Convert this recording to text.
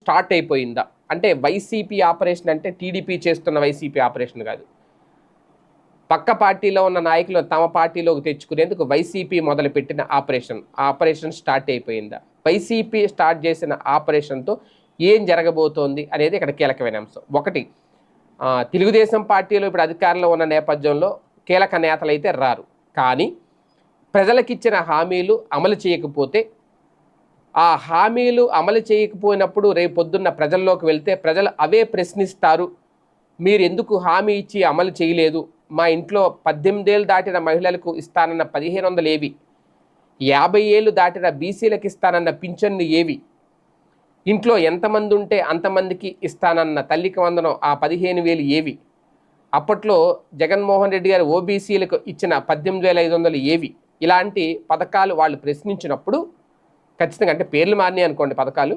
Start అయిపోయిందా అంటే YCP operation అంటే టీడీపీ చేస్తున్న వైసీపీ ఆపరేషన్ కాదు, పక్క పార్టీలో ఉన్న నాయకులు తమ పార్టీలోకి తెచ్చుకునేందుకు వైసీపీ మొదలుపెట్టిన ఆపరేషన్ స్టార్ట్ అయిపోయిందా, వైసీపీ స్టార్ట్ చేసిన ఆపరేషన్తో ఏం జరగబోతోంది అనేది ఇక్కడ కీలకమైన అంశం. ఒకటి, తెలుగుదేశం పార్టీలో ఇప్పుడు అధికారంలో ఉన్న నేపథ్యంలో కీలక నేతలు అయితే రారు, కానీ ప్రజలకిచ్చిన హామీలు అమలు చేయకపోతే, ఆ హామీలు అమలు చేయకపోయినప్పుడు రేపు పొద్దున్న ప్రజల్లోకి వెళ్తే ప్రజలు అవే ప్రశ్నిస్తారు, మీరు ఎందుకు హామీ ఇచ్చి అమలు చేయలేదు, మా ఇంట్లో 18 ఏళ్ళు దాటిన మహిళలకు ఇస్తానన్న 1500 ఏవి, 50 ఏళ్ళు దాటిన బీసీలకు ఇస్తానన్న పింఛన్లు ఏవి, ఇంట్లో ఎంతమంది ఉంటే అంతమందికి ఇస్తానన్న తల్లికి వందనం ఆ 15,000 ఏవి, అప్పట్లో జగన్మోహన్ రెడ్డి గారు ఓబీసీలకు ఇచ్చిన 18,500 ఏవి, ఇలాంటి పథకాలు వాళ్ళు ప్రశ్నించినప్పుడు ఖచ్చితంగా, అంటే పేర్లు మారినాయి అనుకోండి పథకాలు,